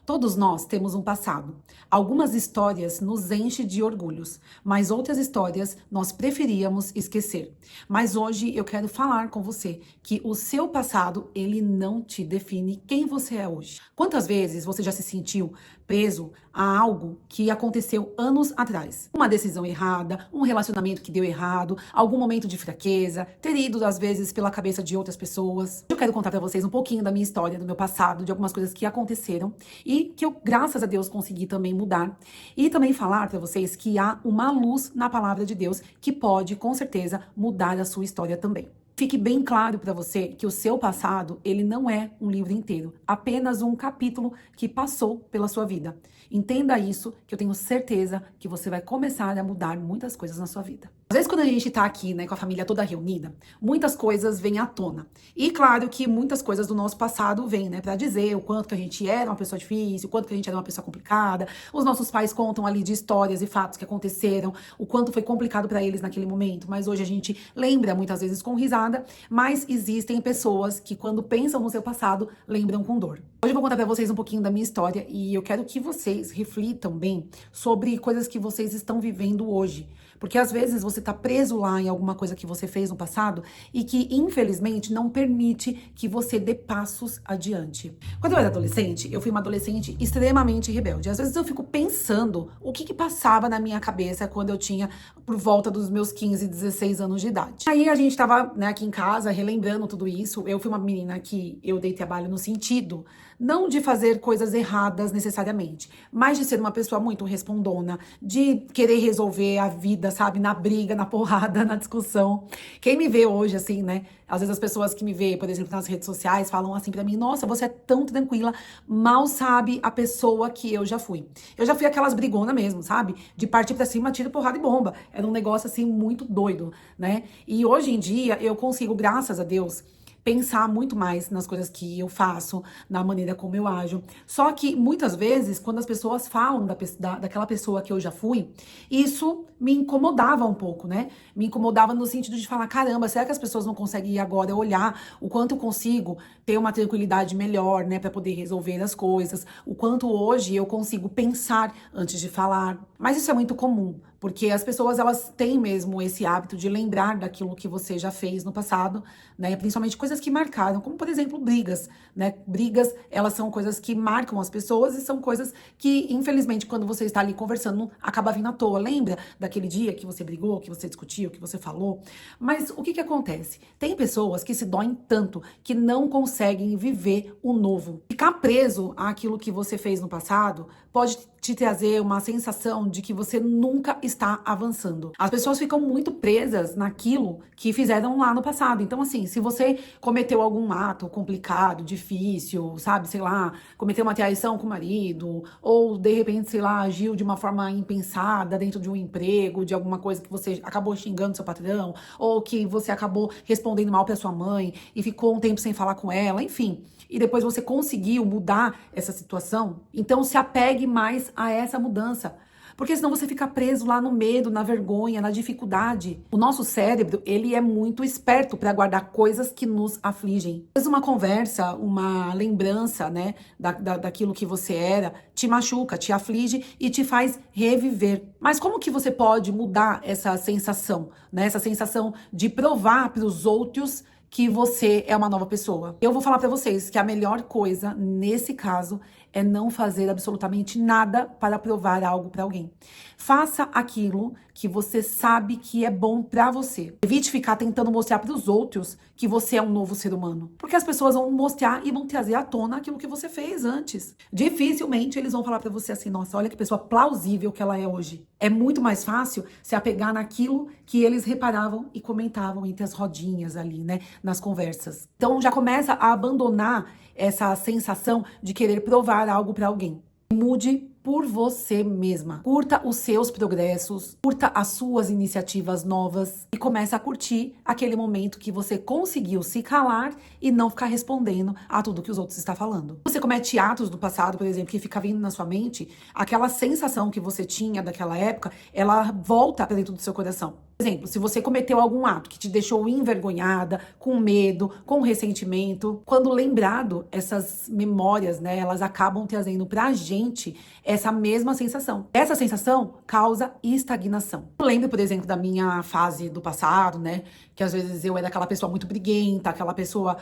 Todos nós temos um passado. Algumas histórias nos enchem de orgulhos, mas outras histórias nós preferíamos esquecer. Mas hoje eu quero falar com você que o seu passado, ele não te define quem você é hoje. Quantas vezes você já se sentiu preso a algo que aconteceu anos atrás? Uma decisão errada, um relacionamento que deu errado, algum momento de fraqueza, ter ido às vezes pela cabeça de outras pessoas. Eu quero contar para vocês um pouquinho da minha história, do meu passado, de algumas coisas que aconteceram e que eu, graças a Deus, consegui também mudar. E também falar para vocês que há uma luz na palavra de Deus que pode, com certeza, mudar a sua história também. Fique bem claro para você que o seu passado, ele não é um livro inteiro, apenas um capítulo que passou pela sua vida. Entenda isso, que eu tenho certeza que você vai começar a mudar muitas coisas na sua vida. Às vezes quando a gente tá aqui, né, com a família toda reunida, muitas coisas vêm à tona. E claro que muitas coisas do nosso passado vêm, né, para dizer o quanto que a gente era uma pessoa difícil, o quanto que a gente era uma pessoa complicada. Os nossos pais contam ali de histórias e fatos que aconteceram, o quanto foi complicado para eles naquele momento, mas hoje a gente lembra muitas vezes com risada, mas existem pessoas que quando pensam no seu passado, lembram com dor. Hoje eu vou contar para vocês um pouquinho da minha história e eu quero que vocês reflitam bem sobre coisas que vocês estão vivendo hoje. Porque às vezes você tá preso lá em alguma coisa que você fez no passado e que, infelizmente, não permite que você dê passos adiante. Quando eu era adolescente, eu fui uma adolescente extremamente rebelde. Às vezes eu fico pensando o que passava na minha cabeça quando eu tinha por volta dos meus 15, 16 anos de idade. Aí a gente tava, né, aqui em casa, relembrando tudo isso. Eu fui uma menina que eu dei trabalho no sentido, não de fazer coisas erradas necessariamente, mas de ser uma pessoa muito respondona, de querer resolver a vida, sabe, na briga, na porrada, na discussão. Quem me vê hoje, assim, né, às vezes as pessoas que me veem, por exemplo, nas redes sociais, falam assim pra mim, nossa, você é tão tranquila, mal sabe a pessoa que eu já fui. Eu já fui aquelas brigonas mesmo, sabe, de partir pra cima, tiro, porrada e bomba. Era um negócio, assim, muito doido, né, e hoje em dia eu consigo, graças a Deus, pensar muito mais nas coisas que eu faço, na maneira como eu ajo. Só que muitas vezes, quando as pessoas falam daquela pessoa que eu já fui, isso me incomodava um pouco, né? Me incomodava no sentido de falar, caramba, será que as pessoas não conseguem agora olhar o quanto eu consigo ter uma tranquilidade melhor, né, para poder resolver as coisas, o quanto hoje eu consigo pensar antes de falar. Mas isso é muito comum, porque as pessoas, elas têm mesmo esse hábito de lembrar daquilo que você já fez no passado, né? Principalmente coisas que marcaram, como por exemplo brigas, né? Brigas, elas são coisas que marcam as pessoas e são coisas que, infelizmente, quando você está ali conversando, acaba vindo à toa. Lembra daquele dia que você brigou, que você discutiu, que você falou? Mas o que acontece? Tem pessoas que se doem tanto que não conseguem viver o novo. Ficar preso àquilo que você fez no passado pode te trazer uma sensação de que você nunca está avançando. As pessoas ficam muito presas naquilo que fizeram lá no passado. Então, assim, se você cometeu algum ato complicado, difícil, sabe, sei lá, cometeu uma traição com o marido, ou de repente, sei lá, agiu de uma forma impensada dentro de um emprego, de alguma coisa que você acabou xingando seu patrão, ou que você acabou respondendo mal para sua mãe e ficou um tempo sem falar com ela, enfim, e depois você conseguiu mudar essa situação, então se apegue mais a essa mudança. Porque senão você fica preso lá no medo, na vergonha, na dificuldade. O nosso cérebro, ele é muito esperto para guardar coisas que nos afligem. Às vezes uma conversa, uma lembrança, né, daquilo que você era, te machuca, te aflige e te faz reviver. Mas como que você pode mudar essa sensação, né? Essa sensação de provar para os outros que você é uma nova pessoa. Eu vou falar pra vocês que a melhor coisa nesse caso é não fazer absolutamente nada para provar algo pra alguém. Faça aquilo que você sabe que é bom pra você. Evite ficar tentando mostrar pros outros que você é um novo ser humano. Porque as pessoas vão mostrar e vão trazer à tona aquilo que você fez antes. Dificilmente eles vão falar pra você assim, nossa, olha que pessoa plausível que ela é hoje. É muito mais fácil se apegar naquilo que eles reparavam e comentavam entre as rodinhas ali, né, nas conversas. Então já começa a abandonar essa sensação de querer provar algo pra alguém. Mude por você mesma. Curta os seus progressos, curta as suas iniciativas novas e comece a curtir aquele momento que você conseguiu se calar e não ficar respondendo a tudo que os outros estão falando. Você comete atos do passado, por exemplo, que fica vindo na sua mente, aquela sensação que você tinha daquela época, ela volta para dentro do seu coração. Por exemplo, se você cometeu algum ato que te deixou envergonhada, com medo, com ressentimento, quando lembrado, essas memórias, né, elas acabam trazendo pra gente essa mesma sensação. Essa sensação causa estagnação. Eu lembro, por exemplo, da minha fase do passado, né, que às vezes eu era aquela pessoa muito briguenta, aquela pessoa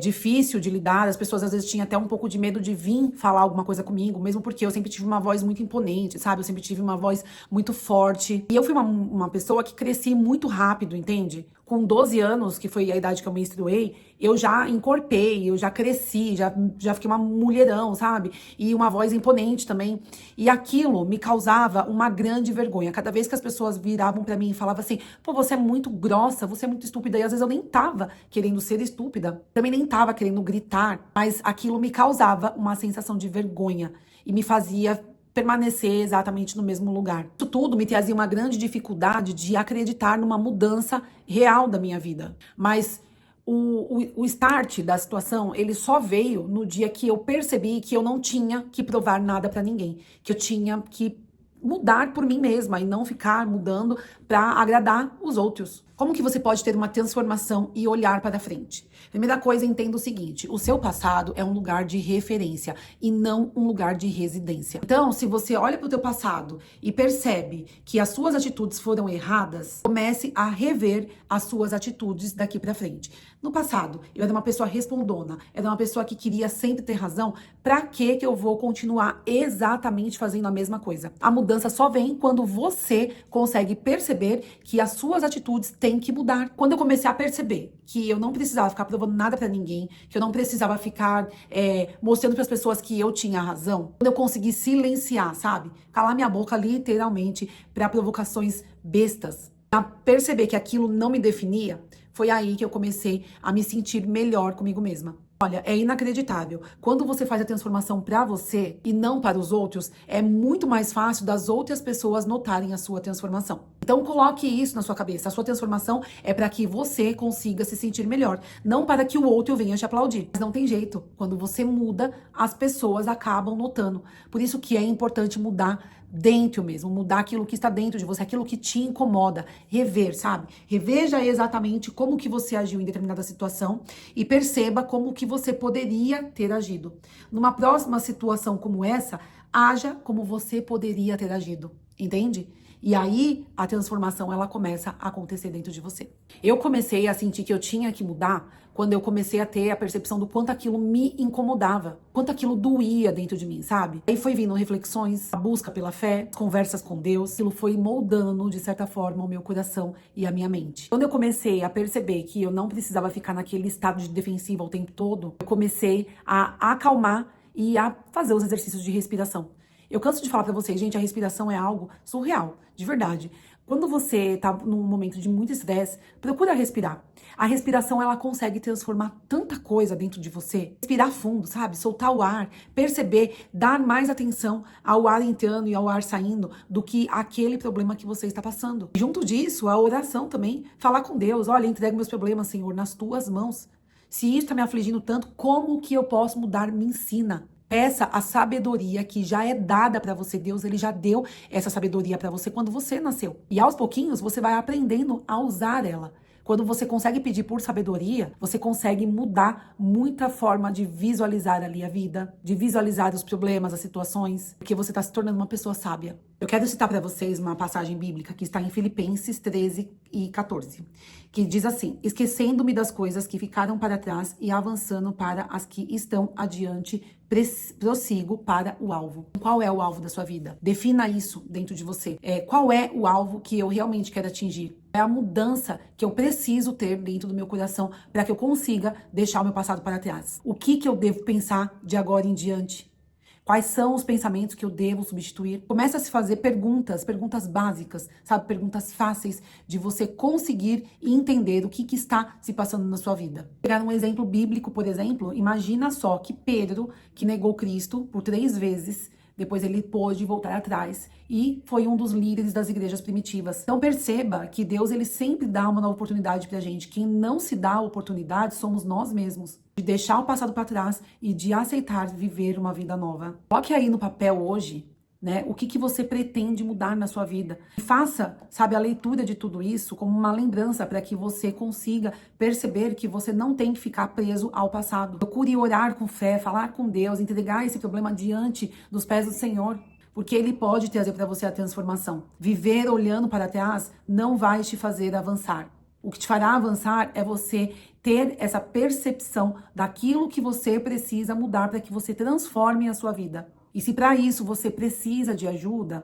difícil de lidar, as pessoas às vezes tinham até um pouco de medo de vir falar alguma coisa comigo, mesmo porque eu sempre tive uma voz muito imponente, sabe? Eu sempre tive uma voz muito forte. E eu fui uma pessoa que cresci muito rápido, entende? Com 12 anos, que foi a idade que eu menstruei, eu já encorpei, eu já cresci, já fiquei uma mulherão, sabe? E uma voz imponente também. E aquilo me causava uma grande vergonha. Cada vez que as pessoas viravam pra mim e falavam assim, pô, você é muito grossa, você é muito estúpida. E às vezes eu nem tava querendo ser estúpida, também nem tava querendo gritar, mas aquilo me causava uma sensação de vergonha e me fazia permanecer exatamente no mesmo lugar. Isso tudo me trazia uma grande dificuldade de acreditar numa mudança real da minha vida. Mas o start da situação, ele só veio no dia que eu percebi que eu não tinha que provar nada pra ninguém, que eu tinha que mudar por mim mesma e não ficar mudando para agradar os outros. Como que você pode ter uma transformação e olhar para frente? Primeira coisa, entenda o seguinte: o seu passado é um lugar de referência e não um lugar de residência. Então, se você olha para o teu passado e percebe que as suas atitudes foram erradas, comece a rever as suas atitudes daqui para frente. No passado, eu era uma pessoa respondona, era uma pessoa que queria sempre ter razão. Para que eu vou continuar exatamente fazendo a mesma coisa? A mudança só vem quando você consegue perceber que as suas atitudes têm que mudar. Quando eu comecei a perceber que eu não precisava ficar provando nada pra ninguém, que eu não precisava ficar mostrando para as pessoas que eu tinha razão, quando eu consegui silenciar, sabe? Calar minha boca literalmente para provocações bestas, a perceber que aquilo não me definia, foi aí que eu comecei a me sentir melhor comigo mesma. Olha, é inacreditável. Quando você faz a transformação para você e não para os outros, é muito mais fácil das outras pessoas notarem a sua transformação. Então coloque isso na sua cabeça. A sua transformação é para que você consiga se sentir melhor, não para que o outro venha te aplaudir. Mas não tem jeito. Quando você muda, as pessoas acabam notando. Por isso que é importante mudar dentro mesmo, mudar aquilo que está dentro de você, aquilo que te incomoda, rever, sabe? Reveja exatamente como que você agiu em determinada situação e perceba como que você poderia ter agido. Numa próxima situação como essa, haja como você poderia ter agido, entende? E aí a transformação ela começa a acontecer dentro de você. Eu comecei a sentir que eu tinha que mudar quando eu comecei a ter a percepção do quanto aquilo me incomodava, quanto aquilo doía dentro de mim, sabe? Aí foi vindo reflexões, a busca pela fé, conversas com Deus, aquilo foi moldando de certa forma o meu coração e a minha mente. Quando eu comecei a perceber que eu não precisava ficar naquele estado de defensiva o tempo todo, eu comecei a acalmar e a fazer os exercícios de respiração. Eu canso de falar pra vocês, gente, a respiração é algo surreal, de verdade. Quando você tá num momento de muito estresse, procura respirar. A respiração, ela consegue transformar tanta coisa dentro de você. Respirar fundo, sabe? Soltar o ar, perceber, dar mais atenção ao ar entrando e ao ar saindo do que aquele problema que você está passando. Junto disso, a oração também. Falar com Deus, olha, entrego meus problemas, Senhor, nas tuas mãos. Se isso está me afligindo tanto, como que eu posso mudar? Me ensina. Peça a sabedoria que já é dada para você. Deus, ele já deu essa sabedoria para você quando você nasceu. E aos pouquinhos você vai aprendendo a usar ela. Quando você consegue pedir por sabedoria, você consegue mudar muita forma de visualizar ali a vida, de visualizar os problemas, as situações, porque você está se tornando uma pessoa sábia. Eu quero citar para vocês uma passagem bíblica que está em Filipenses 13 e 14, que diz assim: esquecendo-me das coisas que ficaram para trás e avançando para as que estão adiante, prossigo para o alvo. Qual é o alvo da sua vida? Defina isso dentro de você. Qual é o alvo que eu realmente quero atingir? É a mudança que eu preciso ter dentro do meu coração para que eu consiga deixar o meu passado para trás. O que eu devo pensar de agora em diante? Quais são os pensamentos que eu devo substituir? Começa a se fazer perguntas básicas, sabe? Perguntas fáceis de você conseguir entender o que está se passando na sua vida. Pegar um exemplo bíblico, por exemplo, imagina só que Pedro, que negou Cristo por 3 vezes, Depois ele pôde voltar atrás e foi um dos líderes das igrejas primitivas. Então perceba que Deus ele sempre dá uma nova oportunidade pra gente. Quem não se dá a oportunidade somos nós mesmos. De deixar o passado para trás e de aceitar viver uma vida nova. Coloque aí no papel hoje, né, o que você pretende mudar na sua vida. Faça, sabe, a leitura de tudo isso como uma lembrança para que você consiga perceber que você não tem que ficar preso ao passado. Procure orar com fé, falar com Deus, entregar esse problema diante dos pés do Senhor. Porque Ele pode trazer para você a transformação. Viver olhando para trás não vai te fazer avançar. O que te fará avançar é você ter essa percepção daquilo que você precisa mudar para que você transforme a sua vida. E se para isso você precisa de ajuda,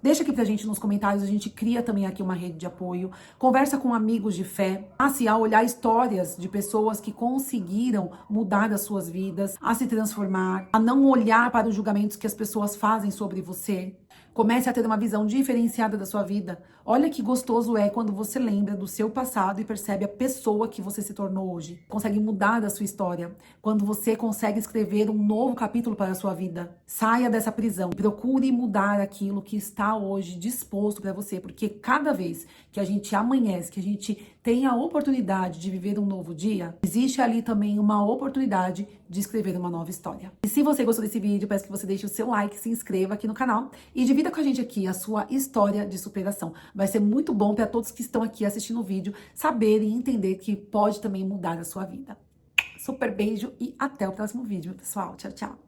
deixa aqui pra gente nos comentários, a gente cria também aqui uma rede de apoio, conversa com amigos de fé, passe a olhar histórias de pessoas que conseguiram mudar as suas vidas, a se transformar, a não olhar para os julgamentos que as pessoas fazem sobre você. Comece a ter uma visão diferenciada da sua vida. Olha que gostoso é quando você lembra do seu passado e percebe a pessoa que você se tornou hoje. Consegue mudar da sua história. Quando você consegue escrever um novo capítulo para a sua vida. Saia dessa prisão. Procure mudar aquilo que está hoje disposto para você. Porque cada vez que a gente amanhece, que a gente tem a oportunidade de viver um novo dia, existe ali também uma oportunidade de escrever uma nova história. E se você gostou desse vídeo, peço que você deixe o seu like, se inscreva aqui no canal e divida com a gente aqui a sua história de superação. Vai ser muito bom para todos que estão aqui assistindo o vídeo saberem e entender que pode também mudar a sua vida. Super beijo e até o próximo vídeo, pessoal. Tchau, tchau.